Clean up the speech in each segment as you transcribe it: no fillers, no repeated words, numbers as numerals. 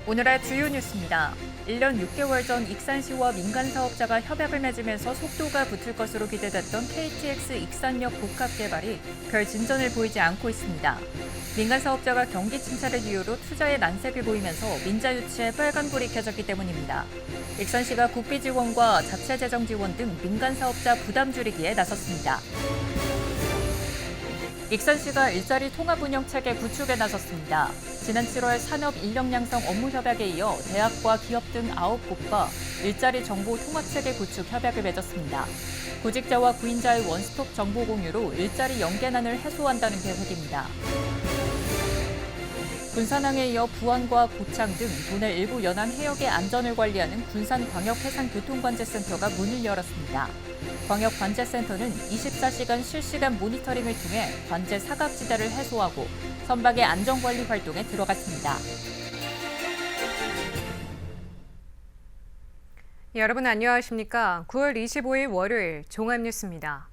오늘의 주요 뉴스입니다. 1년 6개월 전 익산시와 민간 사업자가 협약을 맺으면서 속도가 붙을 것으로 기대됐던 KTX 익산역 복합 개발이 별 진전을 보이지 않고 있습니다. 민간 사업자가 경기 침체를 이유로 투자에 난색을 보이면서 민자 유치에 빨간불이 켜졌기 때문입니다. 익산시가 국비 지원과 자체 재정 지원 등 민간 사업자 부담 줄이기에 나섰습니다. 익산시가 일자리 통합 운영 체계 구축에 나섰습니다. 지난 7월 산업 인력 양성 업무 협약에 이어 대학과 기업 등 9곳과 일자리 정보 통합 체계 구축 협약을 맺었습니다. 구직자와 구인자의 원스톱 정보 공유로 일자리 연계난을 해소한다는 계획입니다. 군산항에 이어 부안과 고창 등 도내 일부 연안 해역의 안전을 관리하는 군산광역해상교통관제센터가 문을 열었습니다. 광역관제센터는 24시간 실시간 모니터링을 통해 관제 사각지대를 해소하고 선박의 안전관리 활동에 들어갔습니다. 여러분 안녕하십니까? 9월 25일 월요일 종합뉴스입니다.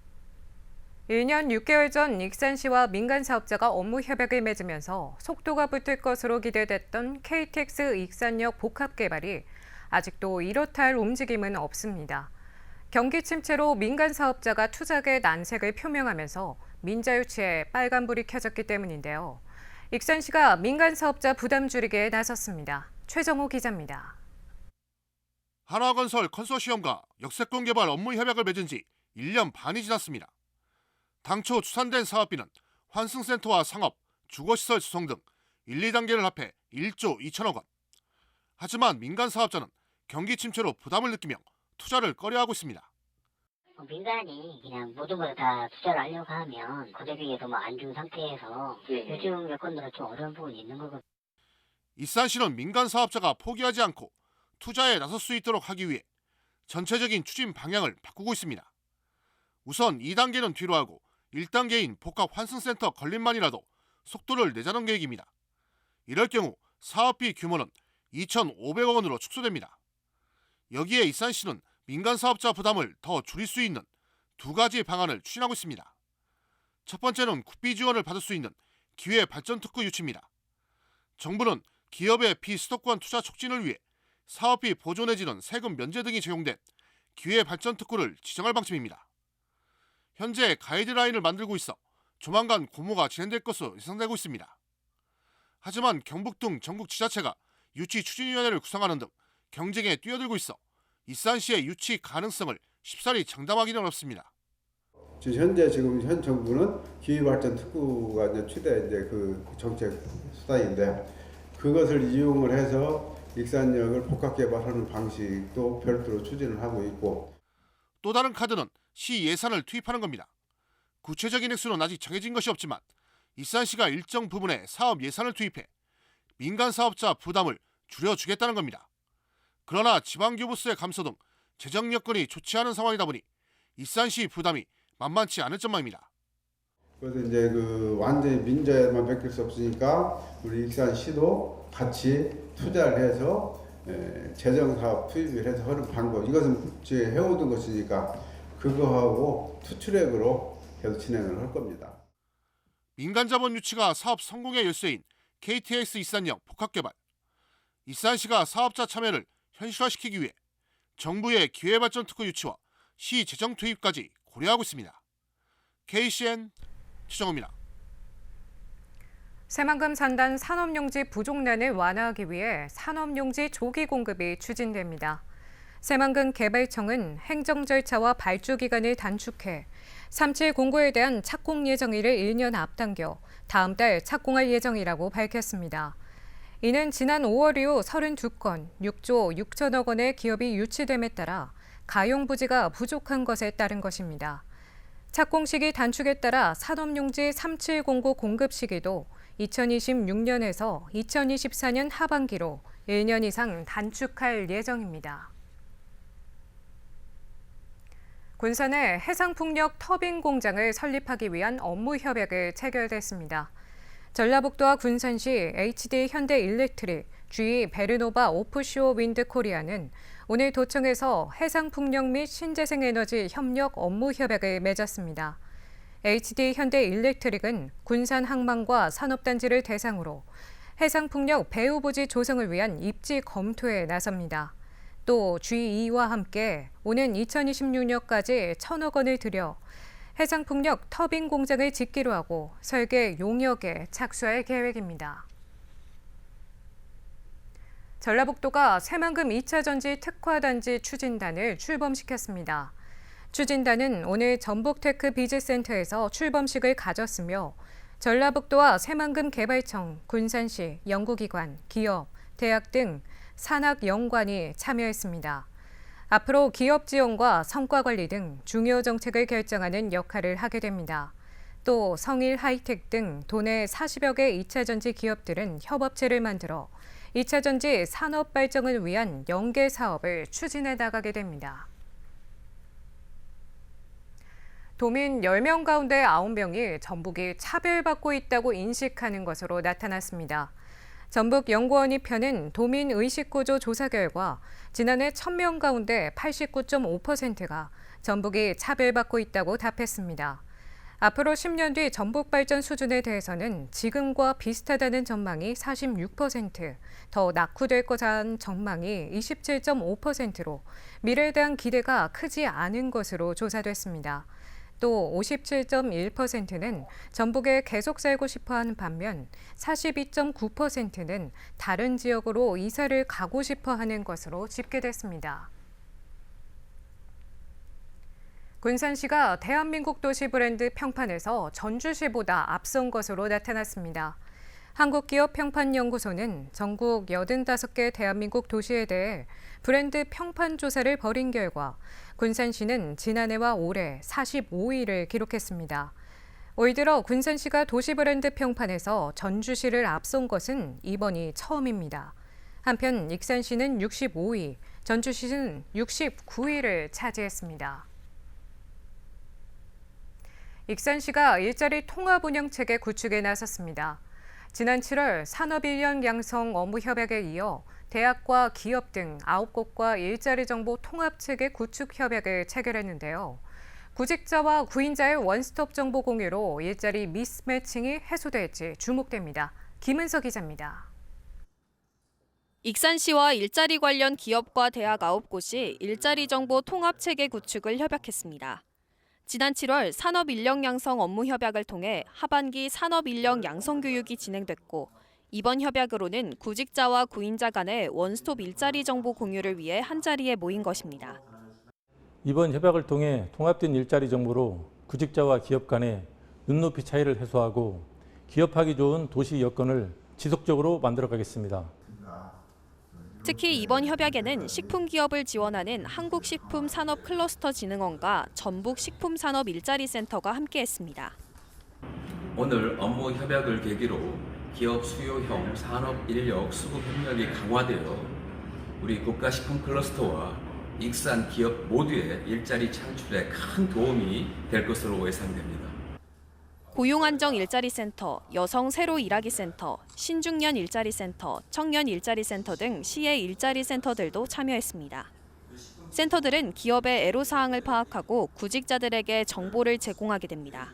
1년 6개월 전 익산시와 민간 사업자가 업무 협약을 맺으면서 속도가 붙을 것으로 기대됐던 KTX 익산역 복합 개발이 아직도 이렇다 할 움직임은 없습니다. 경기 침체로 민간 사업자가 투자에 난색을 표명하면서 민자 유치에 빨간불이 켜졌기 때문인데요. 익산시가 민간 사업자 부담 줄이기에 나섰습니다. 최정호 기자입니다. 한화건설 컨소시엄과 역세권 개발 업무 협약을 맺은 지 1년 반이 지났습니다. 당초 추산된 사업비는 환승센터와 상업, 주거시설 조성 등 1, 2단계를 합해 1조 2천억 원. 하지만 민간 사업자는 경기 침체로 부담을 느끼며 투자를 꺼려하고 있습니다. 민간이 그냥 모든 걸 다 투자를 하려고 하면 고대비에도 안 준 상태에서 요즘 여건으로 좀 어려운 부분이 있는 거거든요. 익산시는 민간 사업자가 포기하지 않고 투자에 나설 수 있도록 하기 위해 전체적인 추진 방향을 바꾸고 있습니다. 우선 2단계는 뒤로 하고 1단계인 복합 환승센터 건립만이라도 속도를 내자는 계획입니다. 이럴 경우 사업비 규모는 2,500억 원으로 축소됩니다. 여기에 익산시는 민간 사업자 부담을 더 줄일 수 있는 두 가지 방안을 추진하고 있습니다. 첫 번째는 국비 지원을 받을 수 있는 기회 발전 특구 유치입니다. 정부는 기업의 비수도권 투자 촉진을 위해 사업비 보조 내지는 세금 면제 등이 적용된 기회 발전 특구를 지정할 방침입니다. 현재 가이드라인을 만들고 있어 조만간 공모가 진행될 것으로 예상되고 있습니다. 하지만 경북 등 전국 지자체가 유치 추진위원회를 구성하는 등 경쟁에 뛰어들고 있어 익산시의 유치 가능성을 쉽사리 장담하기는 어렵습니다. 현재 현 정부는 기후발전 특구가 이제 최대 그 정책 수단인데 그것을 이용을 해서 익산역을 복합 개발하는 방식도 별도로 추진을 하고 있고 또 다른 카드는 시 예산을 투입하는 겁니다. 구체적인 액수는 아직 정해진 것이 없지만 익산시가 일정 부분의 사업 예산을 투입해 민간 사업자 부담을 줄여주겠다는 겁니다. 그러나 지방교부세 감소 등 재정 여건이 좋지 않은 상황이다 보니 익산시 부담이 만만치 않을 전망입니다. 그래서 이제 완전히 민자에만 맡길 수 없으니까 우리 익산시도 같이 투자를 해서 재정 사업 투입을 해서 하는 방법 이것은 지금 해오던 것이니까 그거하고 투트랙으로 계속 진행을 할 겁니다. 민간 자본 유치가 사업 성공의 열쇠인 KTX 익산역 복합 개발. 익산시가 사업자 참여를 현실화시키기 위해 정부의 기회발전 특구 유치와 시 재정 투입까지 고려하고 있습니다. KCN 최정호입니다. 새만금 산단 산업용지 부족난을 완화하기 위해 산업용지 조기 공급이 추진됩니다. 새만금 개발청은 행정 절차와 발주 기간을 단축해 37 공고에 대한 착공 예정일을 1년 앞당겨 다음 달 착공할 예정이라고 밝혔습니다. 이는 지난 5월 이후 32건 6조 6천억 원의 기업이 유치됨에 따라 가용 부지가 부족한 것에 따른 것입니다. 착공 시기 단축에 따라 산업용지 3709 공급 시기도 2026년에서 2024년 하반기로 1년 이상 단축할 예정입니다. 군산에 해상풍력 터빈 공장을 설립하기 위한 업무 협약을 체결됐습니다. 전라북도와 군산시 HD 현대일렉트릭, GE 베르노바 오프쇼어 윈드 코리아는 오늘 도청에서 해상풍력 및 신재생에너지 협력 업무 협약을 맺었습니다. HD 현대일렉트릭은 군산 항만과 산업단지를 대상으로 해상풍력 배후부지 조성을 위한 입지 검토에 나섭니다. 또 GE와 함께 오는 2026년까지 1,000억 원을 들여 해상풍력 터빈 공장을 짓기로 하고 설계 용역에 착수할 계획입니다. 전라북도가 새만금 2차 전지 특화단지 추진단을 출범시켰습니다. 추진단은 오늘 전북테크 비즈센터에서 출범식을 가졌으며 전라북도와 새만금 개발청, 군산시, 연구기관, 기업, 대학 등 산학연관이 참여했습니다. 앞으로 기업 지원과 성과 관리 등 중요 정책을 결정하는 역할을 하게 됩니다. 또 성일 하이텍 등 도내 40여 개 2차 전지 기업들은 협업체를 만들어 2차 전지 산업 발전을 위한 연계 사업을 추진해 나가게 됩니다. 도민 10명 가운데 9명이 전북이 차별받고 있다고 인식하는 것으로 나타났습니다. 전북연구원이 펴낸 도민 의식구조 조사 결과 지난해 1,000명 가운데 89.5%가 전북이 차별받고 있다고 답했습니다. 앞으로 10년 뒤 전북 발전 수준에 대해서는 지금과 비슷하다는 전망이 46%, 더 낙후될 거라는 전망이 27.5%로 미래에 대한 기대가 크지 않은 것으로 조사됐습니다. 또 57.1%는 전북에 계속 살고 싶어하는 반면 42.9%는 다른 지역으로 이사를 가고 싶어하는 것으로 집계됐습니다. 군산시가 대한민국 도시 브랜드 평판에서 전주시보다 앞선 것으로 나타났습니다. 한국기업평판연구소는 전국 85개 대한민국 도시에 대해 브랜드 평판 조사를 벌인 결과 군산시는 지난해와 올해 45위를 기록했습니다. 올 들어 군산시가 도시 브랜드 평판에서 전주시를 앞선 것은 이번이 처음입니다. 한편 익산시는 65위, 전주시는 69위를 차지했습니다. 익산시가 일자리 통합 운영 체계 구축에 나섰습니다. 지난 7월 산업인력 양성 업무 협약에 이어 대학과 기업 등 9곳과 일자리 정보 통합 체계 구축 협약을 체결했는데요. 구직자와 구인자의 원스톱 정보 공유로 일자리 미스매칭이 해소될지 주목됩니다. 김은서 기자입니다. 익산시와 일자리 관련 기업과 대학 9곳이 일자리 정보 통합 체계 구축을 협약했습니다. 지난 7월 산업인력 양성 업무 협약을 통해 하반기 산업인력 양성 교육이 진행됐고 이번 협약으로는 구직자와 구인자 간의 원스톱 일자리 정보 공유를 위해 한자리에 모인 것입니다. 이번 협약을 통해 통합된 일자리 정보로 구직자와 기업 간의 눈높이 차이를 해소하고 기업하기 좋은 도시 여건을 지속적으로 만들어가겠습니다. 특히 이번 협약에는 식품기업을 지원하는 한국식품산업클러스터진흥원과 전북식품산업일자리센터가 함께했습니다. 오늘 업무 협약을 계기로 기업 수요형 산업 인력 수급 협력이 강화되어 우리 국가식품클러스터와 익산 기업 모두의 일자리 창출에 큰 도움이 될 것으로 예상됩니다. 고용안정일자리센터, 여성 새로 일하기 센터, 신중년 일자리센터, 청년 일자리센터 등 시의 일자리센터들도 참여했습니다. 센터들은 기업의 애로사항을 파악하고 구직자들에게 정보를 제공하게 됩니다.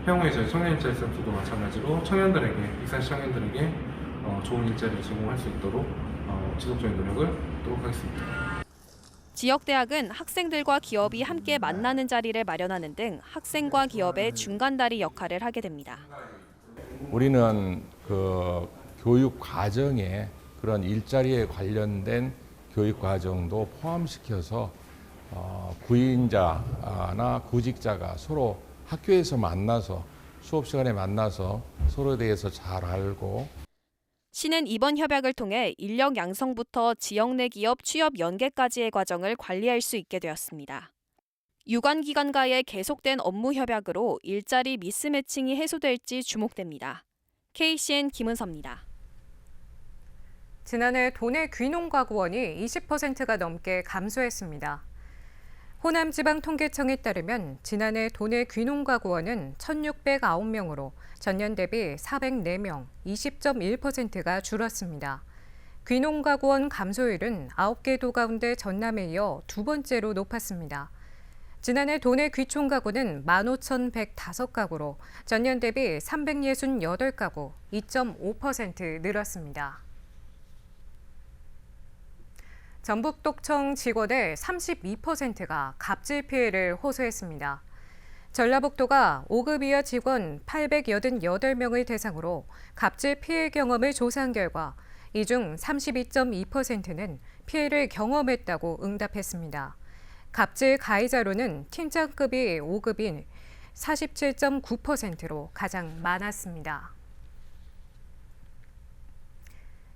향후에 저희 청년 일자리 센터도 마찬가지로 청년들에게, 익산시 청년들에게 좋은 일자리를 제공할 수 있도록 지속적인 노력을 하도록 하겠습니다. 지역대학은 학생들과 기업이 함께 만나는 자리를 마련하는 등 학생과 기업의 중간다리 역할을 하게 됩니다. 우리는 그 교육 과정에 그런 일자리에 관련된 교육 과정도 포함시켜서 구인자나 구직자가 서로 학교에서 만나서 수업 시간에 만나서 서로에 대해서 잘 알고 시는 이번 협약을 통해 인력 양성부터 지역 내 기업 취업 연계까지의 과정을 관리할 수 있게 되었습니다. 유관기관과의 계속된 업무 협약으로 일자리 미스매칭이 해소될지 주목됩니다. KCN 김은서입니다. 지난해 도내 귀농가구원이 20%가 넘게 감소했습니다. 호남지방통계청에 따르면 지난해 도내 귀농가구원은 1,609명으로 전년 대비 404명, 20.1%가 줄었습니다. 귀농가구원 감소율은 9개 도 가운데 전남에 이어 두 번째로 높았습니다. 지난해 도내 귀촌 가구는 15,105가구로 전년 대비 368가구, 2.5% 늘었습니다. 전북도청 직원의 32%가 갑질 피해를 호소했습니다. 전라북도가 5급 이하 직원 888명을 대상으로 갑질 피해 경험을 조사한 결과 이 중 32.2%는 피해를 경험했다고 응답했습니다. 갑질 가해자로는 팀장급이 5급인 47.9%로 가장 많았습니다.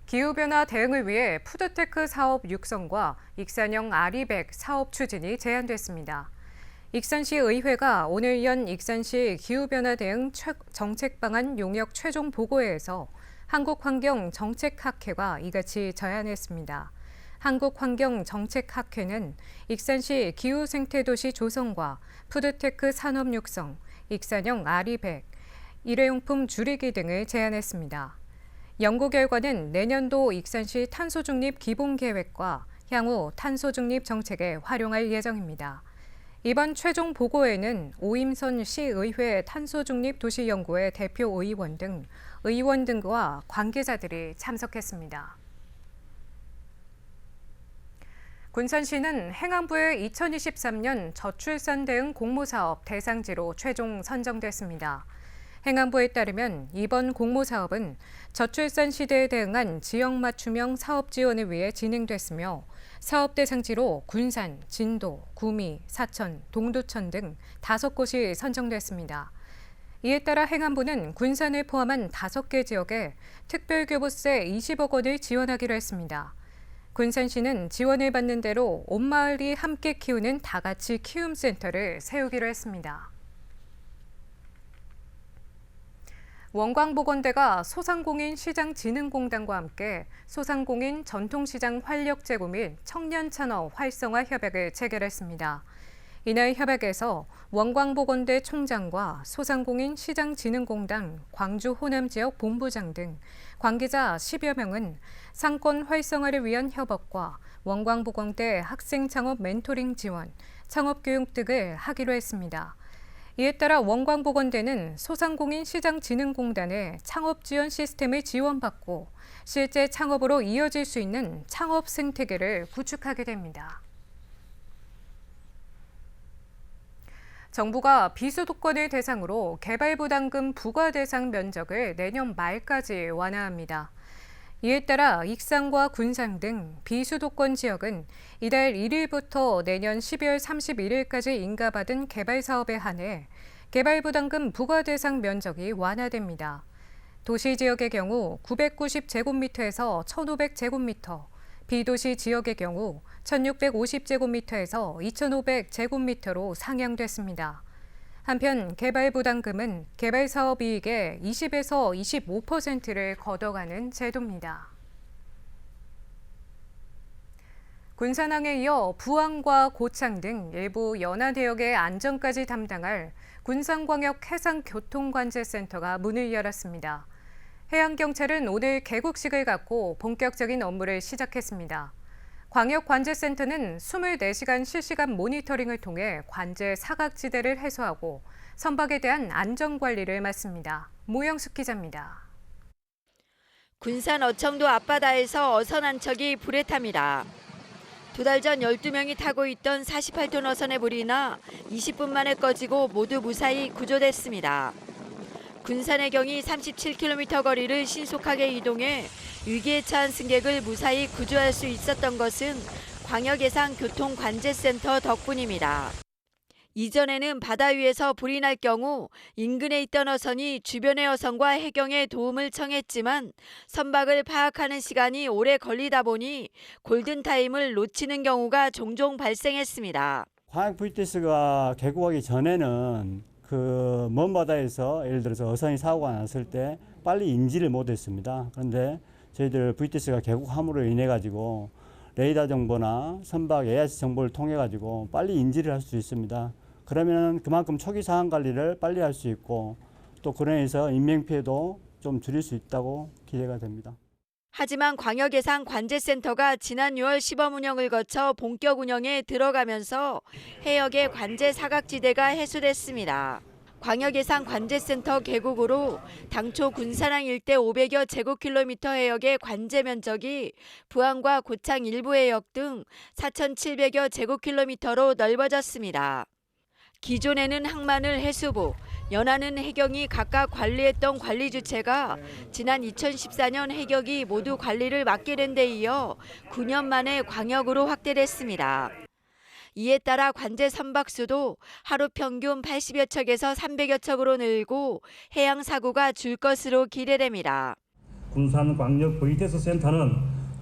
기후변화 대응을 위해 푸드테크 사업 육성과 익산형 아리백 사업 추진이 제안됐습니다. 익산시 의회가 오늘 연 익산시 기후변화 대응 정책 방안 용역 최종 보고회에서 한국환경정책학회가 이같이 제안했습니다. 한국환경정책학회는 익산시 기후생태도시 조성과 푸드테크 산업 육성, 익산형 아리백, 일회용품 줄이기 등을 제안했습니다. 연구 결과는 내년도 익산시 탄소중립 기본계획과 향후 탄소중립 정책에 활용할 예정입니다. 이번 최종 보고에는 오임선 시의회 탄소중립도시연구회 대표 의원 등과 관계자들이 참석했습니다. 군산시는 행안부의 2023년 저출산 대응 공모사업 대상지로 최종 선정됐습니다. 행안부에 따르면 이번 공모사업은 저출산 시대에 대응한 지역 맞춤형 사업 지원을 위해 진행됐으며 사업 대상지로 군산, 진도, 구미, 사천, 동두천 등 5곳이 선정됐습니다. 이에 따라 행안부는 군산을 포함한 5개 지역에 특별교부세 20억 원을 지원하기로 했습니다. 군산시는 지원을 받는 대로 온 마을이 함께 키우는 다같이 키움센터를 세우기로 했습니다. 원광보건대가 소상공인 시장진흥공단과 함께 소상공인 전통시장 활력 제고 및 청년 산업 활성화 협약을 체결했습니다. 이날 협약에서 원광보건대 총장과 소상공인 시장진흥공단 광주 호남 지역 본부장 등 관계자 10여 명은 상권 활성화를 위한 협업과 원광보건대 학생 창업 멘토링 지원, 창업교육 등을 하기로 했습니다. 이에 따라 원광보건대는 소상공인 시장진흥공단의 창업 지원 시스템을 지원받고 실제 창업으로 이어질 수 있는 창업 생태계를 구축하게 됩니다. 정부가 비수도권을 대상으로 개발부담금 부과 대상 면적을 내년 말까지 완화합니다. 이에 따라 익산과 군산 등 비수도권 지역은 이달 1일부터 내년 12월 31일까지 인가받은 개발사업에 한해 개발부담금 부과 대상 면적이 완화됩니다. 도시지역의 경우 990제곱미터에서 1,500제곱미터, 비도시 지역의 경우 1,650제곱미터에서 2,500제곱미터로 상향됐습니다. 한편 개발부담금은 개발사업 이익의 20에서 25%를 걷어가는 제도입니다. 군산항에 이어 부항과 고창 등 일부 연안해역의 안전까지 담당할 군산광역 해상교통관제센터가 문을 열었습니다. 해양경찰은 오늘 개국식을 갖고 본격적인 업무를 시작했습니다. 광역관제센터는 24시간 실시간 모니터링을 통해 관제 사각지대를 해소하고 선박에 대한 안전관리를 맡습니다. 모영숙 기자입니다. 군산 어청도 앞바다에서 어선 한 척이 불에 탑니다. 2달 전 12명이 타고 있던 48톤 어선의 불이 나 20분 만에 꺼지고 모두 무사히 구조됐습니다. 군산해경이 37km 거리를 신속하게 이동해 위기에 처한 승객을 무사히 구조할 수 있었던 것은 광역해상교통관제센터 덕분입니다. 이전에는 바다 위에서 불이 날 경우 인근에 있던 어선이 주변의 어선과 해경에 도움을 청했지만 선박을 파악하는 시간이 오래 걸리다 보니 골든타임을 놓치는 경우가 종종 발생했습니다. 광역 VTS가 개국하기 전에는 먼 바다에서 예를 들어서 어선이 사고가 났을 때 빨리 인지를 못했습니다. 그런데 저희들 VTS가 개국함으로 인해 가지고 레이더 정보나 선박 AIS 정보를 통해 가지고 빨리 인지를 할 수 있습니다. 그러면 그만큼 초기 상황 관리를 빨리 할 수 있고 또 그로 인해서 인명 피해도 좀 줄일 수 있다고 기대가 됩니다. 하지만 광역예산관제센터가 지난 6월 시범 운영을 거쳐 본격 운영에 들어가면서 해역의 관제 사각지대가 해소됐습니다. 광역예산관제센터 개국으로 당초 군산항 일대 500여 제곱킬로미터 해역의 관제 면적이 부안과 고창 일부 해역 등 4,700여 제곱킬로미터로 넓어졌습니다. 기존에는 항만을 해수부, 연안은 해경이 각각 관리했던 관리 주체가 지난 2014년 해경이 모두 관리를 맡게 된 데 이어 9년 만에 광역으로 확대됐습니다. 이에 따라 관제 선박수도 하루 평균 80여 척에서 300여 척으로 늘고 해양 사고가 줄 것으로 기대됩니다. 군산광역 VTS 센터는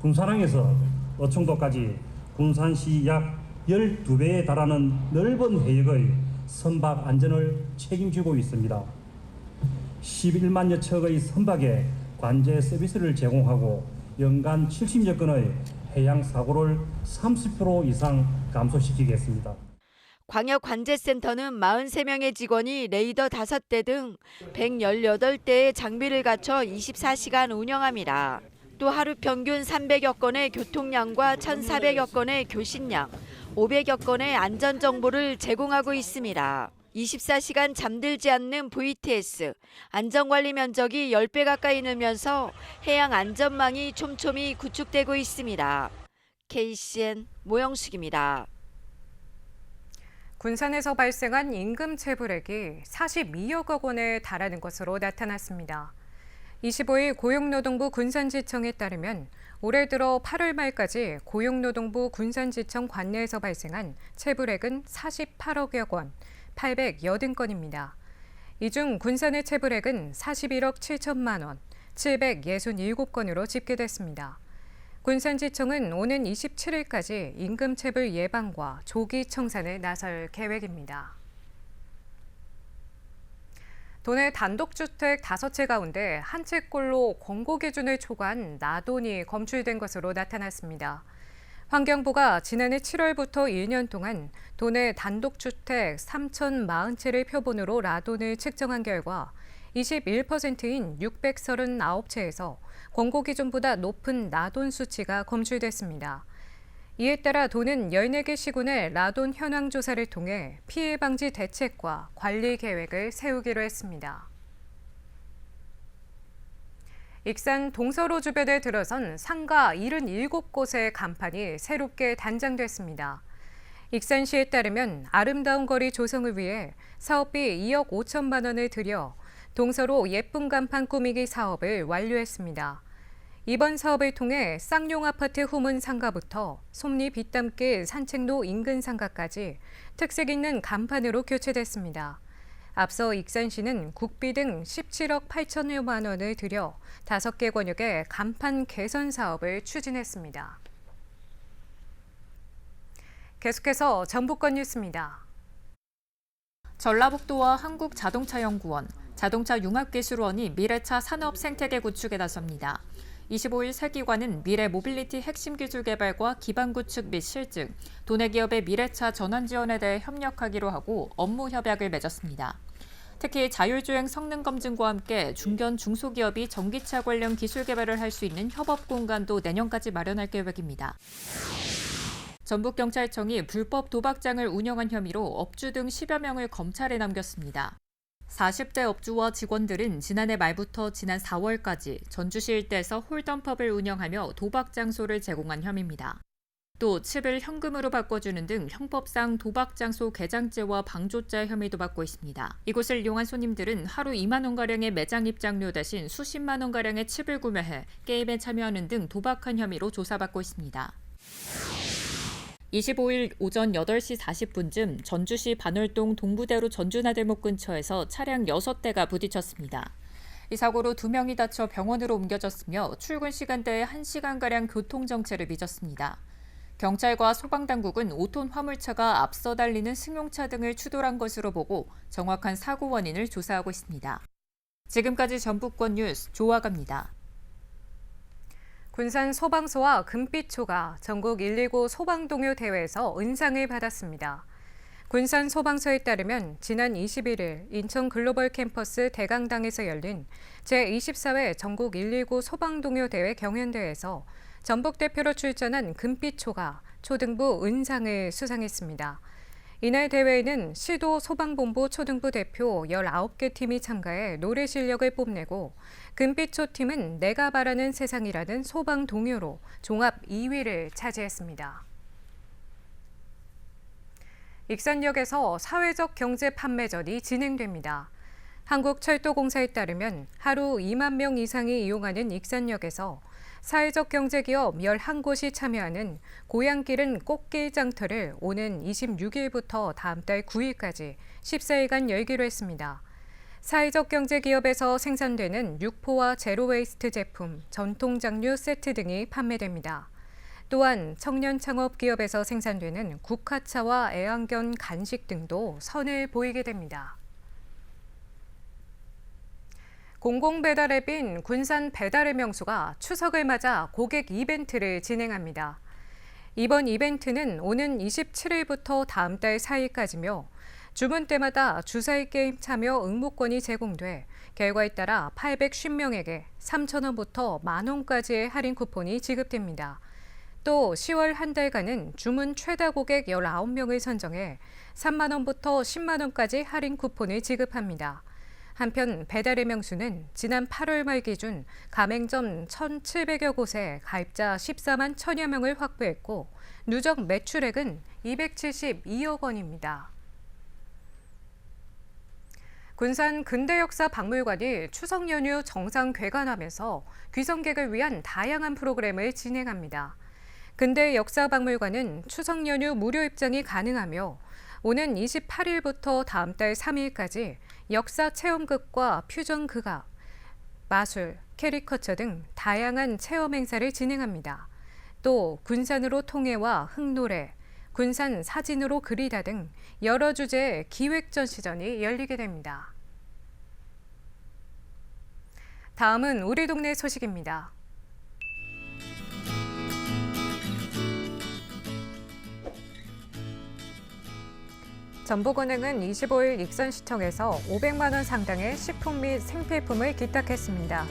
군산항에서 어청도까지 군산시 약 12배에 달하는 넓은 해역의 선박 안전을 책임지고 있습니다. 11만여 척의 선박에 관제 서비스를 제공하고 연간 70여 건의 해양 사고를 30% 이상 감소시키겠습니다. 광역관제센터는 43명의 직원이 레이더 5대 등 118대의 장비를 갖춰 24시간 운영합니다. 또 하루 평균 300여 건의 교통량과 1,400여 건의 교신량, 500여 건의 안전정보를 제공하고 있습니다. 24시간 잠들지 않는 VTS, 안전관리 면적이 10배 가까이 늘면서 해양 안전망이 촘촘히 구축되고 있습니다. KCN 모영숙입니다. 군산에서 발생한 임금 체불액이 42억 원에 달하는 것으로 나타났습니다. 25일 고용노동부 군산지청에 따르면 올해 들어 8월 말까지 고용노동부 군산지청 관내에서 발생한 체불액은 48억여 원, 880건입니다. 이 중 군산의 체불액은 41억 7천만 원, 767건으로 집계됐습니다. 군산지청은 오는 27일까지 임금체불 예방과 조기 청산에 나설 계획입니다. 도내 단독주택 5채 가운데 한 채꼴로 권고 기준을 초과한 나돈이 검출된 것으로 나타났습니다. 환경부가 지난해 7월부터 1년 동안 도내 단독주택 3,040채를 표본으로 라돈을 측정한 결과 21%인 639채에서 권고 기준보다 높은 라돈 수치가 검출됐습니다. 이에 따라 도는 14개 시군의 라돈 현황 조사를 통해 피해 방지 대책과 관리 계획을 세우기로 했습니다. 익산 동서로 주변에 들어선 상가 77곳의 간판이 새롭게 단장됐습니다. 익산시에 따르면 아름다운 거리 조성을 위해 사업비 2억 5천만 원을 들여 동서로 예쁜 간판 꾸미기 사업을 완료했습니다. 이번 사업을 통해 쌍용 아파트 후문 상가부터 솜리 빗담길 산책로 인근 상가까지 특색 있는 간판으로 교체됐습니다. 앞서 익산시는 국비 등 17억 8천여만 원을 들여 5개 권역의 간판 개선 사업을 추진했습니다. 계속해서 전북권 뉴스입니다. 전라북도와 한국자동차연구원, 자동차융합기술원이 미래차 산업 생태계 구축에 나섭니다. 25일 세 기관은 미래 모빌리티 핵심 기술 개발과 기반 구축 및 실증, 도내 기업의 미래차 전환 지원에 대해 협력하기로 하고 업무 협약을 맺었습니다. 특히 자율주행 성능 검증과 함께 중견 중소기업이 전기차 관련 기술 개발을 할 수 있는 협업 공간도 내년까지 마련할 계획입니다. 전북경찰청이 불법 도박장을 운영한 혐의로 업주 등 10여 명을 검찰에 남겼습니다. 40대 업주와 직원들은 지난해 말부터 지난 4월까지 전주시 일대에서 홀덤펍을 운영하며 도박 장소를 제공한 혐의입니다. 또 칩을 현금으로 바꿔주는 등 형법상 도박 장소 개장죄와 방조죄 혐의도 받고 있습니다. 이곳을 이용한 손님들은 하루 2만 원가량의 매장 입장료 대신 수십만 원가량의 칩을 구매해 게임에 참여하는 등 도박한 혐의로 조사받고 있습니다. 25일 오전 8시 40분쯤 전주시 반월동 동부대로 전주나들목 근처에서 차량 6대가 부딪혔습니다. 이 사고로 2명이 다쳐 병원으로 옮겨졌으며 출근 시간대에 1시간가량 교통정체를 빚었습니다. 경찰과 소방당국은 5톤 화물차가 앞서 달리는 승용차 등을 추돌한 것으로 보고 정확한 사고 원인을 조사하고 있습니다. 지금까지 전북권 뉴스 조아갑니다. 군산 소방서와 금빛초가 전국 119 소방동요 대회에서 은상을 받았습니다. 군산 소방서에 따르면 지난 21일 인천 글로벌 캠퍼스 대강당에서 열린 제24회 전국 119 소방동요 대회 경연대회에서 전북 대표로 출전한 금빛초가 초등부 은상을 수상했습니다. 이날 대회에는 시도 소방본부 초등부 대표 19개 팀이 참가해 노래 실력을 뽐내고 금빛초 팀은 내가 바라는 세상이라는 소방 동요로 종합 2위를 차지했습니다. 익산역에서 사회적 경제 판매전이 진행됩니다. 한국철도공사에 따르면 하루 2만 명 이상이 이용하는 익산역에서 사회적 경제기업 11곳이 참여하는 고향길은 꽃길 장터를 오는 26일부터 다음 달 9일까지 14일간 열기로 했습니다. 사회적 경제기업에서 생산되는 육포와 제로웨이스트 제품, 전통장류 세트 등이 판매됩니다. 또한 청년창업기업에서 생산되는 국화차와 애완견 간식 등도 선을 보이게 됩니다. 공공배달앱인 군산 배달의 명수가 추석을 맞아 고객 이벤트를 진행합니다. 이번 이벤트는 오는 27일부터 다음 달 4일까지며 주문 때마다 주사위 게임 참여 응모권이 제공돼 결과에 따라 850명에게 3,000원부터 만원까지의 할인 쿠폰이 지급됩니다. 또 10월 한 달간은 주문 최다 고객 19명을 선정해 3만 원부터 10만 원까지 할인 쿠폰을 지급합니다. 한편 배달의 명수는 지난 8월 말 기준 가맹점 1,700여 곳에 가입자 14만 1천여 명을 확보했고 누적 매출액은 272억 원입니다. 군산 근대역사박물관이 추석 연휴 정상 개관하면서 귀성객을 위한 다양한 프로그램을 진행합니다. 근대역사박물관은 추석 연휴 무료 입장이 가능하며 오는 28일부터 다음 달 3일까지 역사 체험극과 퓨전 극악, 마술, 캐리커처 등 다양한 체험 행사를 진행합니다. 또 군산으로 통해와 흙노래, 군산 사진으로 그리다 등 여러 주제의 기획 전시전이 열리게 됩니다. 다음은 우리 동네 소식입니다. 전북은행은 25일 익선시청에서 500만 원 상당의 식품 및 생필품을 기탁했습니다.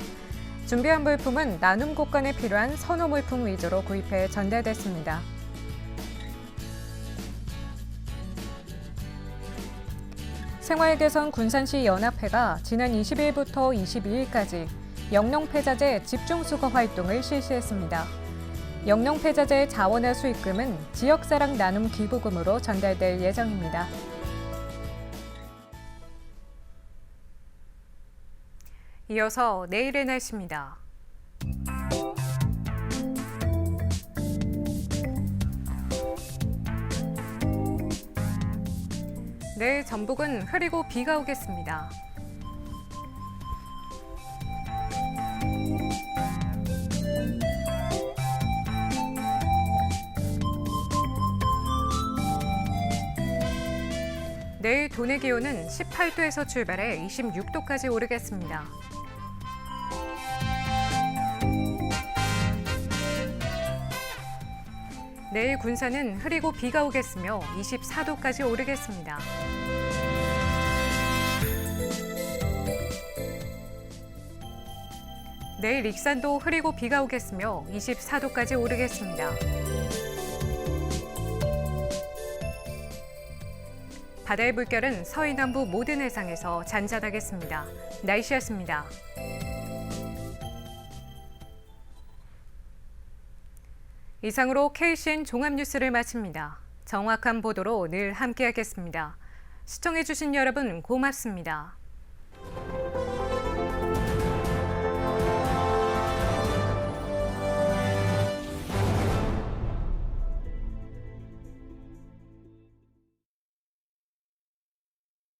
준비한 물품은 나눔 곳간에 필요한 선호 물품 위주로 구입해 전달됐습니다. 생활개선 군산시 연합회가 지난 20일부터 22일까지 영농폐자재 집중수거 활동을 실시했습니다. 영농폐자재 자원화 수익금은 지역사랑 나눔 기부금으로 전달될 예정입니다. 이어서 내일의 날씨입니다. 내일 전북은 흐리고 비가 오겠습니다. 내일 도내 기온은 18도에서 출발해 26도까지 오르겠습니다. 내일 군산은 흐리고 비가 오겠으며 24도까지 오르겠습니다. 내일 익산도 흐리고 비가 오겠으며 24도까지 오르겠습니다. 바다의 물결은 서해 남부 모든 해상에서 잔잔하겠습니다. 날씨였습니다. 이상으로 KCN 종합뉴스를 마칩니다. 정확한 보도로 늘 함께하겠습니다. 시청해주신 여러분 고맙습니다.